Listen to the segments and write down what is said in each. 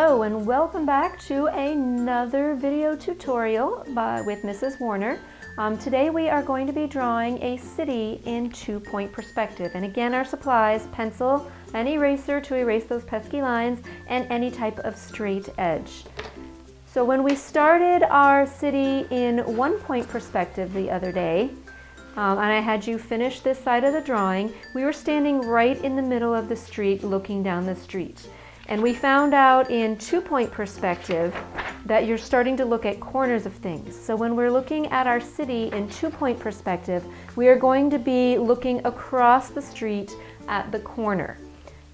Hello and welcome back to another video tutorial with Mrs. Warner. Today we are going to be drawing a city in 2-point perspective. And again, our supplies, pencil, an eraser to erase those pesky lines, and any type of straight edge. So when we started our city in 1-point perspective the other day, and I had you finish this side of the drawing, we were standing right in the middle of the street looking down the street. And we found out in 2-point perspective that you're starting to look at corners of things. So when we're looking at our city in 2-point perspective, we are going to be looking across the street at the corner.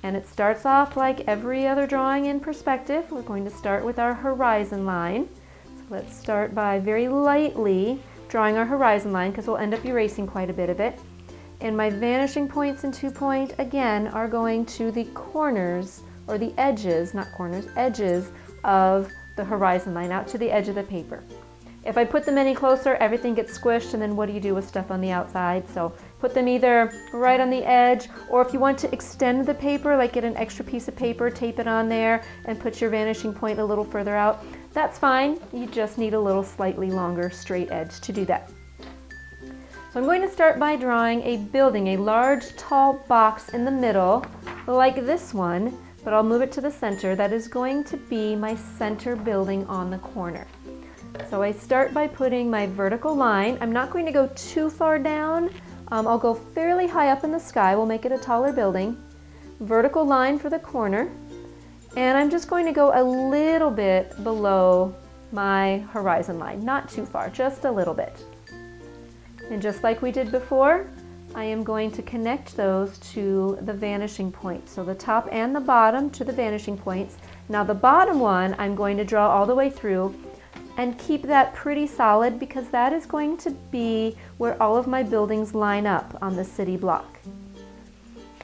And it starts off like every other drawing in perspective. We're going to start with our horizon line. So let's start by very lightly drawing our horizon line because we'll end up erasing quite a bit of it. And my vanishing points in 2-point, again, are going to the corners, or the edges, not corners, edges of the horizon line, out to the edge of the paper. If I put them any closer, everything gets squished, and then what do you do with stuff on the outside? So put them either right on the edge, or if you want to extend the paper, like get an extra piece of paper, tape it on there, and put your vanishing point a little further out, that's fine. You just need a little slightly longer straight edge to do that. So I'm going to start by drawing a building, a large, tall box in the middle, like this one, but I'll move it to the center. That is going to be my center building on the corner. So I start by putting my vertical line. I'm not going to go too far down. I'll go fairly high up in the sky. We'll make it a taller building. Vertical line for the corner. And I'm just going to go a little bit below my horizon line. Not too far, just a little bit. And just like we did before, I am going to connect those to the vanishing point. So the top and the bottom to the vanishing points. Now the bottom one I'm going to draw all the way through and keep that pretty solid because that is going to be where all of my buildings line up on the city block.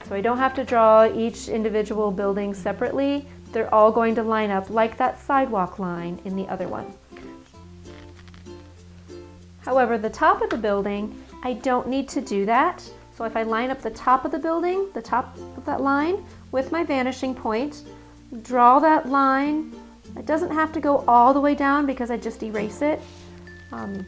So I don't have to draw each individual building separately. They're all going to line up like that sidewalk line in the other one. However, the top of the building, I don't need to do that. So if I line up the top of the building, the top of that line with my vanishing point, draw that line. It doesn't have to go all the way down because I just erase it. And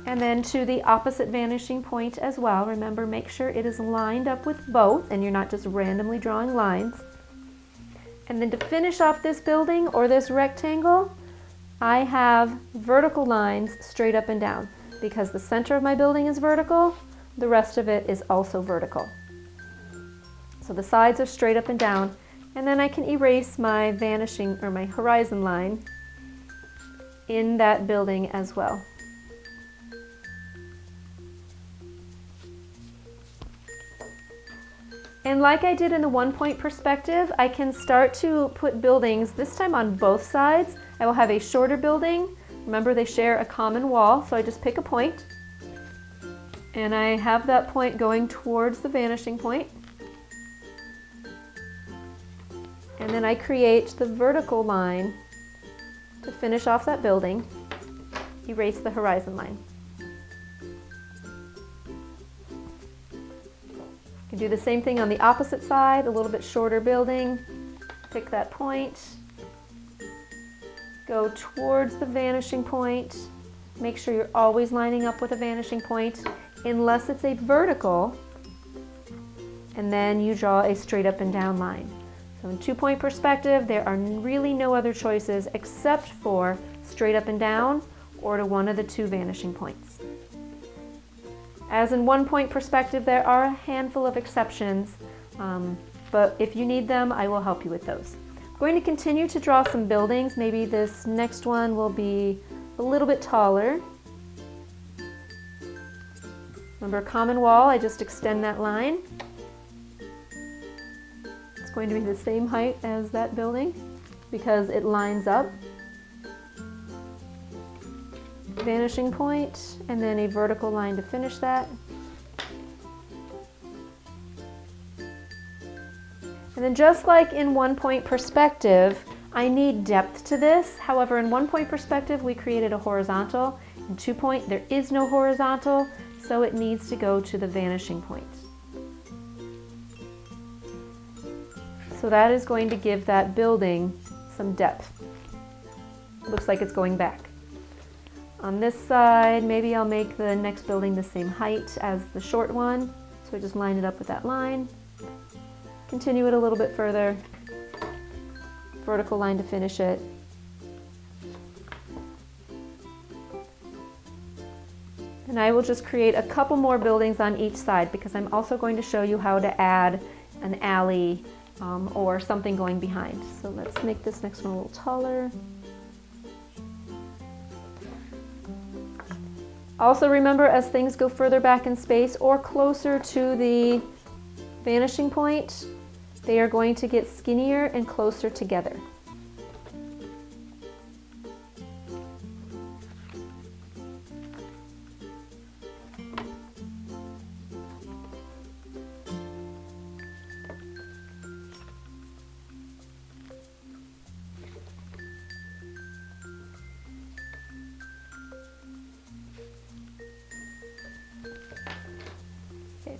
then to the opposite vanishing point as well. Remember, make sure it is lined up with both and you're not just randomly drawing lines. And then to finish off this building or this rectangle, I have vertical lines straight up and down. Because the center of my building is vertical, the rest of it is also vertical. So the sides are straight up and down, and then I can erase my vanishing or my horizon line in that building as well. And like I did in the 1-point perspective, I can start to put buildings, this time on both sides. I will have a shorter building. Remember, they share a common wall, so I just pick a point. And I have that point going towards the vanishing point. And then I create the vertical line to finish off that building. Erase the horizon line. You can do the same thing on the opposite side, a little bit shorter building. Pick that point. Go towards the vanishing point. Make sure you're always lining up with a vanishing point unless it's a vertical, and then you draw a straight up and down line. So in 2-point perspective, there are really no other choices except for straight up and down or to one of the 2 vanishing points. As in 1-point perspective, there are a handful of exceptions, but if you need them, I will help you with those. I'm going to continue to draw some buildings. Maybe this next one will be a little bit taller. Remember, common wall, I just extend that line. It's going to be the same height as that building because it lines up. Vanishing point, and then a vertical line to finish that. And then just like in 1-point perspective, I need depth to this. However, in 1-point perspective, we created a horizontal. In 2-point, there is no horizontal, so it needs to go to the vanishing point. So that is going to give that building some depth. Looks like it's going back. On this side, maybe I'll make the next building the same height as the short one. So I just line it up with that line. Continue it a little bit further. Vertical line to finish it. And I will just create a couple more buildings on each side because I'm also going to show you how to add an alley or something going behind. So let's make this next one a little taller. Also remember, as things go further back in space or closer to the vanishing point, they are going to get skinnier and closer together.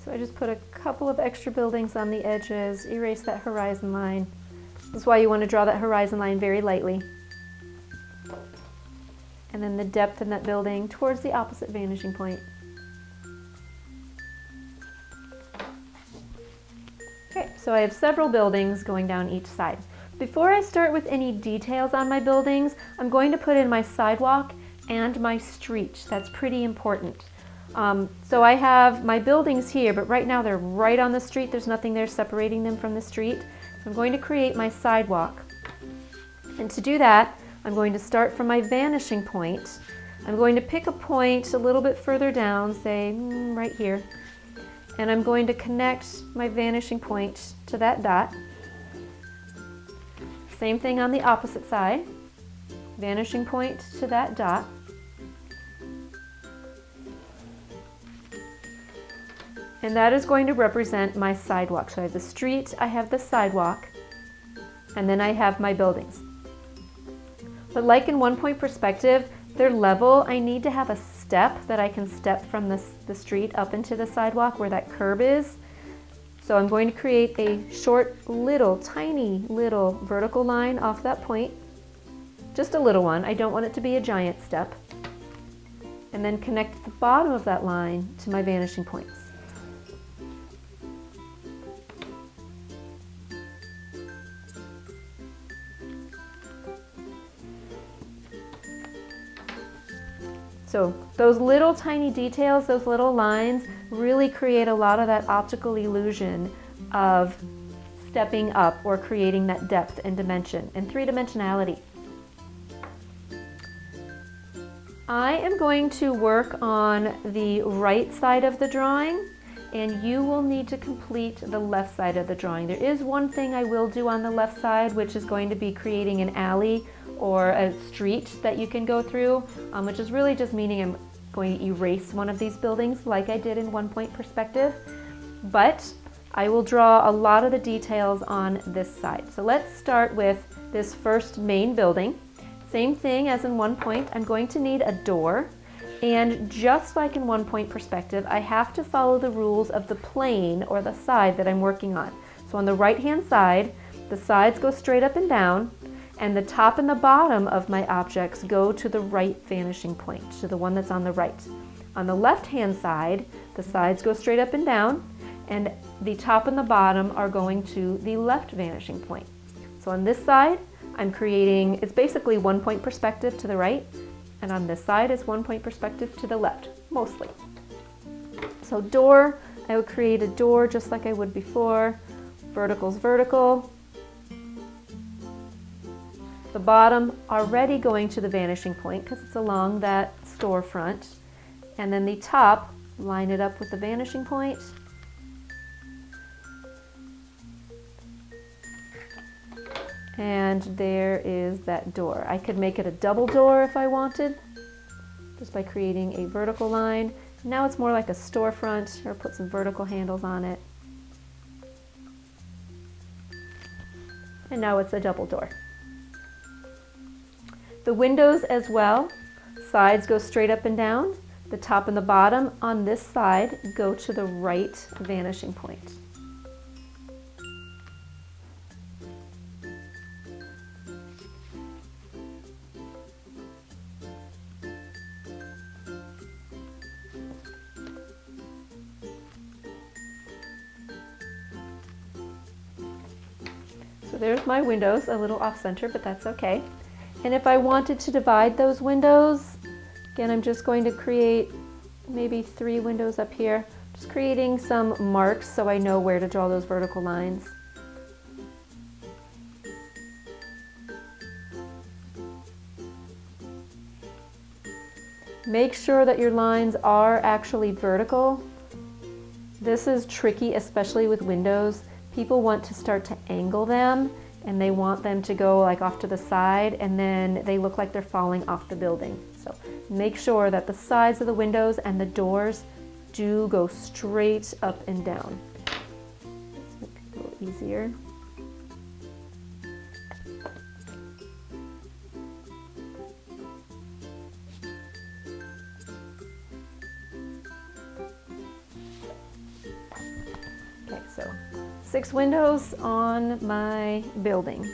So I just put a couple of extra buildings on the edges, erase that horizon line. This is why you want to draw that horizon line very lightly. And then the depth in that building towards the opposite vanishing point. Okay, so I have several buildings going down each side. Before I start with any details on my buildings, I'm going to put in my sidewalk and my street. That's pretty important. So I have my buildings here, but right now they're right on the street. There's nothing there separating them from the street. So I'm going to create my sidewalk. And to do that, I'm going to start from my vanishing point. I'm going to pick a point a little bit further down, say right here. And I'm going to connect my vanishing point to that dot. Same thing on the opposite side. Vanishing point to that dot. And that is going to represent my sidewalk. So I have the street, I have the sidewalk, and then I have my buildings. But like in 1-point perspective, they're level. I need to have a step that I can step from the street up into the sidewalk where that curb is. So I'm going to create a short, little, tiny little vertical line off that point. Just a little one. I don't want it to be a giant step. And then connect the bottom of that line to my vanishing points. So those little tiny details, those little lines, really create a lot of that optical illusion of stepping up or creating that depth and dimension and three-dimensionality. I am going to work on the right side of the drawing, and you will need to complete the left side of the drawing. There is one thing I will do on the left side, which is going to be creating an alley or a street that you can go through, which is really just meaning I'm going to erase one of these buildings like I did in 1-point perspective. But I will draw a lot of the details on this side. So let's start with this first main building. Same thing as in 1-point, I'm going to need a door. And just like in 1-point perspective, I have to follow the rules of the plane or the side that I'm working on. So on the right-hand side, the sides go straight up and down, and the top and the bottom of my objects go to the right vanishing point, to the one that's on the right. On the left-hand side, the sides go straight up and down, and the top and the bottom are going to the left vanishing point. So on this side, I'm creating, it's basically 1-point perspective to the right, and on this side is 1-point perspective to the left, mostly. So door, I would create a door just like I would before. Vertical's vertical. The bottom already going to the vanishing point because it's along that storefront. And then the top, line it up with the vanishing point. And there is that door. I could make it a double door if I wanted, just by creating a vertical line. Now it's more like a storefront, or put some vertical handles on it. And now it's a double door. The windows as well, sides go straight up and down. The top and the bottom on this side go to the right vanishing point. there's my windows, a little off center, but that's okay. And if I wanted to divide those windows, again, I'm just going to create maybe 3 windows up here, just creating some marks so I know where to draw those vertical lines. Make sure that your lines are actually vertical. This is tricky, especially with windows. People want to start to angle them, and they want them to go like off to the side, and then they look like they're falling off the building. So make sure that the sides of the windows and the doors do go straight up and down. Let's make it a little easier. Okay, so 6 windows on my building.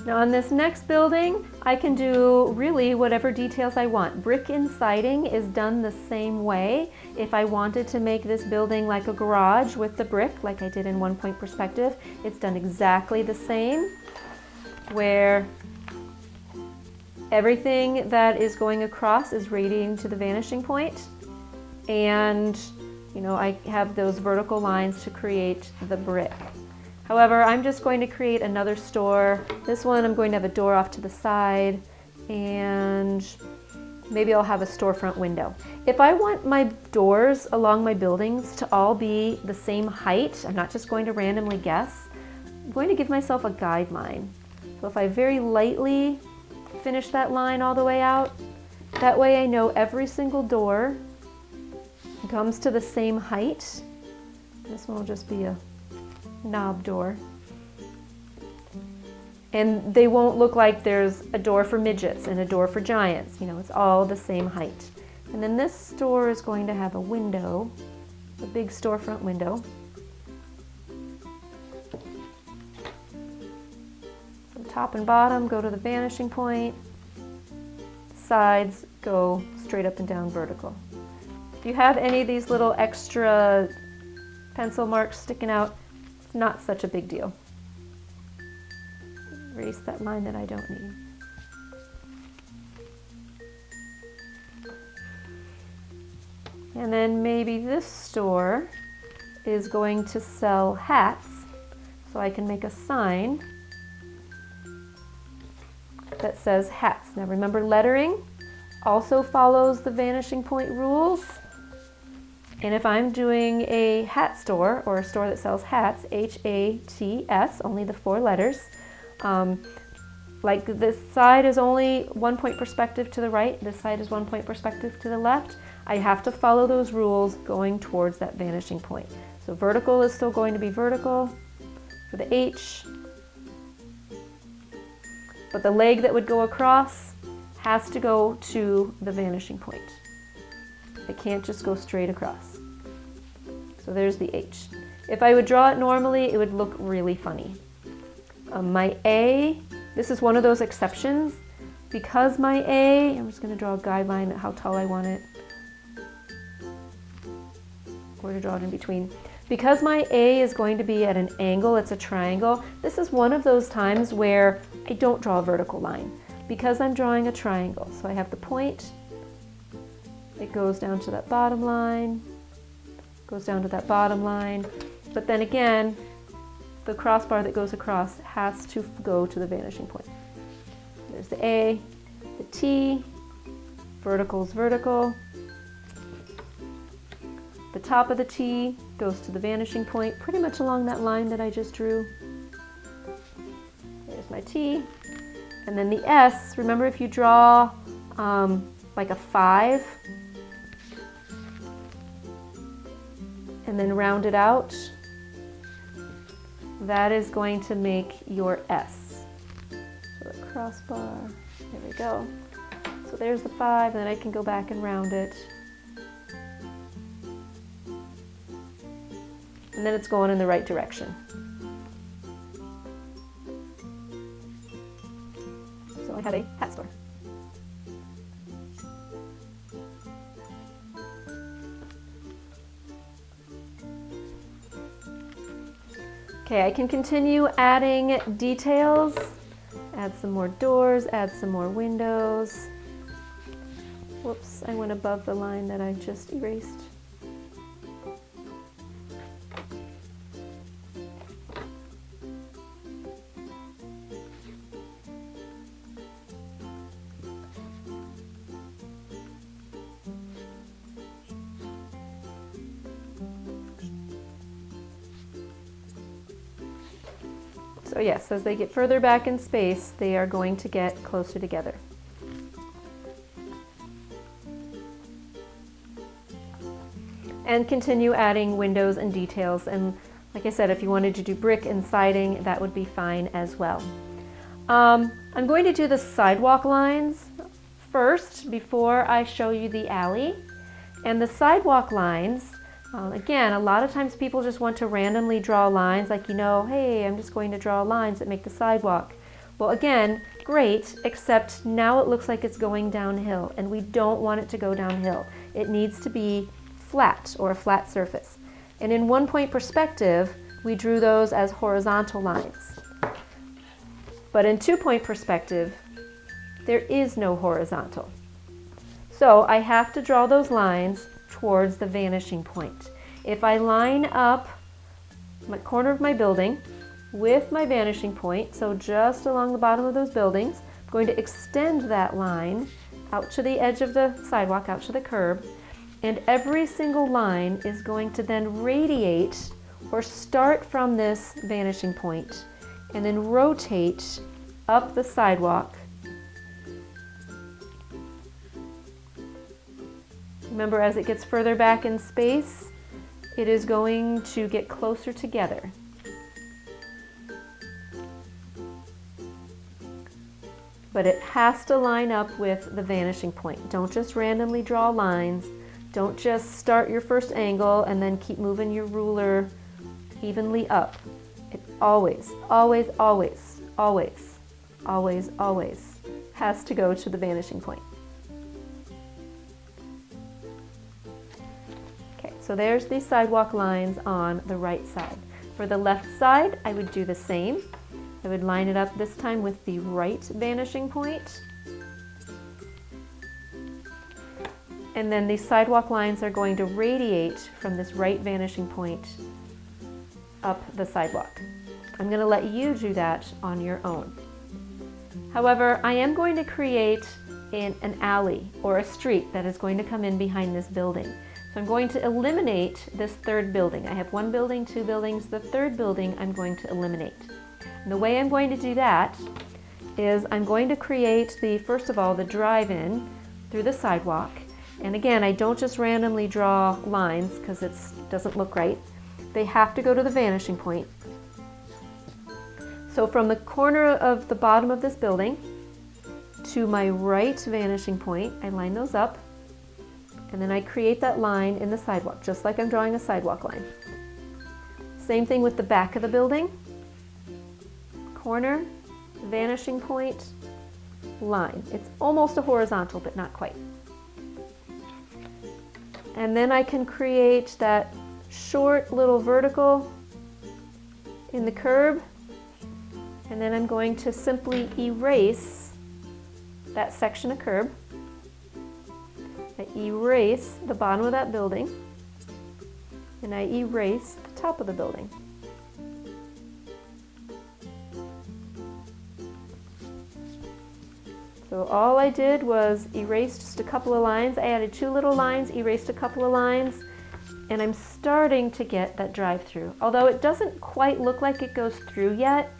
Now on this next building, I can do really whatever details I want. Brick and siding is done the same way. If I wanted to make this building like a garage with the brick, like I did in 1-point perspective, it's done exactly the same, where everything that is going across is radiating to the vanishing point, and I have those vertical lines to create the brick. However, I'm just going to create another store. This one I'm going to have a door off to the side, and maybe I'll have a storefront window. If I want my doors along my buildings to all be the same height, I'm not just going to randomly guess, I'm going to give myself a guideline. So if I very lightly finish that line all the way out, that way I know every single door comes to the same height. This one will just be a knob door. And they won't look like there's a door for midgets and a door for giants. It's all the same height. And then this store is going to have a window, a big storefront window. So top and bottom go to the vanishing point. Sides go straight up and down vertical. If you have any of these little extra pencil marks sticking out, it's not such a big deal. Erase that line that I don't need. And then maybe this store is going to sell hats, so I can make a sign that says hats. Now remember, lettering also follows the vanishing point rules. And if I'm doing a hat store, or a store that sells hats, H-A-T-S, only the 4 letters, like this side is only 1-point perspective to the right, this side is 1-point perspective to the left, I have to follow those rules going towards that vanishing point. So vertical is still going to be vertical for the H, but the leg that would go across has to go to the vanishing point. It can't just go straight across. So there's the H. If I would draw it normally, it would look really funny. My A, this is one of those exceptions. Because my A, I'm just going to draw a guideline at how tall I want it. Where to draw it in between. Because my A is going to be at an angle, it's a triangle, this is one of those times where I don't draw a vertical line, because I'm drawing a triangle. So I have the point, it goes down to that bottom line, goes down to that bottom line, but then again, the crossbar that goes across has to go to the vanishing point. There's the A, the T, vertical is vertical. The top of the T goes to the vanishing point, pretty much along that line that I just drew. There's my T. And then the S, remember if you draw like a 5, and then round it out, that is going to make your S. So the crossbar, there we go. So there's the 5, and then I can go back and round it. And then it's going in the right direction. So I have a hat store. Okay, I can continue adding details, add some more doors, add some more windows. Whoops, I went above the line that I just erased. So yes, as they get further back in space, they are going to get closer together. And continue adding windows and details. And like I said, if you wanted to do brick and siding, that would be fine as well. I'm going to do the sidewalk lines first before I show you the alley. And the sidewalk lines, again, a lot of times people just want to randomly draw lines, like, hey, I'm just going to draw lines that make the sidewalk. Well, again, great, except now it looks like it's going downhill, and we don't want it to go downhill. It needs to be flat, or a flat surface. And in 1-point perspective, we drew those as horizontal lines. But in 2-point perspective, there is no horizontal. So I have to draw those lines towards the vanishing point. If I line up my corner of my building with my vanishing point, so just along the bottom of those buildings, I'm going to extend that line out to the edge of the sidewalk, out to the curb, and every single line is going to then radiate or start from this vanishing point and then rotate up the sidewalk. Remember, as it gets further back in space, it is going to get closer together. But it has to line up with the vanishing point. Don't just randomly draw lines. Don't just start your first angle and then keep moving your ruler evenly up. It always, always, always, always, always, always has to go to the vanishing point. So there's the sidewalk lines on the right side. For the left side, I would do the same. I would line it up this time with the right vanishing point. And then the sidewalk lines are going to radiate from this right vanishing point up the sidewalk. I'm going to let you do that on your own. However, I am going to create an alley or a street that is going to come in behind this building. So I'm going to eliminate this third building. I have 1 building, 2 buildings. The third building I'm going to eliminate. And the way I'm going to do that is I'm going to create first of all, the drive-in through the sidewalk. And again, I don't just randomly draw lines because it doesn't look right. They have to go to the vanishing point. So from the corner of the bottom of this building to my right vanishing point, I line those up. And then I create that line in the sidewalk, just like I'm drawing a sidewalk line. Same thing with the back of the building. Corner, vanishing point, line. It's almost a horizontal, but not quite. And then I can create that short little vertical in the curb. And then I'm going to simply erase that section of curb. I erase the bottom of that building, and I erase the top of the building. So all I did was erase just a couple of lines. I added 2 little lines, erased a couple of lines, and I'm starting to get that drive-through. Although it doesn't quite look like it goes through yet,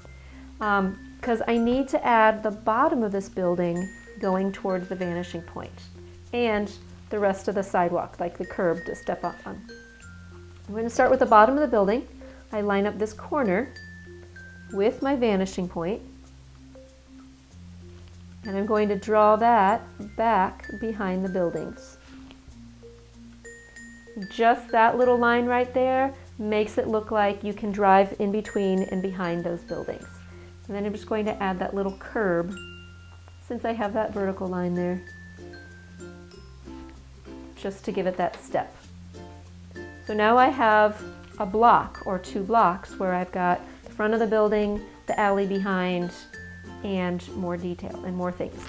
because I need to add the bottom of this building going towards the vanishing point. And the rest of the sidewalk, like the curb to step up on. I'm going to start with the bottom of the building. I line up this corner with my vanishing point, and I'm going to draw that back behind the buildings. Just that little line right there makes it look like you can drive in between and behind those buildings. And then I'm just going to add that little curb, since I have that vertical line there, just to give it that step. So now I have a block or 2 blocks where I've got front of the building, the alley behind, and more detail and more things.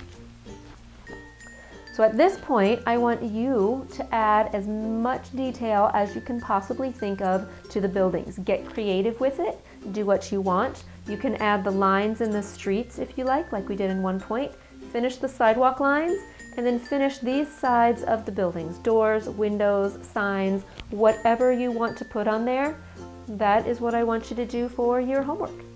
So at this point, I want you to add as much detail as you can possibly think of to the buildings. Get creative with it, do what you want. You can add the lines in the streets if you like we did in one point. Finish the sidewalk lines, and then finish these sides of the buildings, doors, windows, signs, whatever you want to put on there. That is what I want you to do for your homework.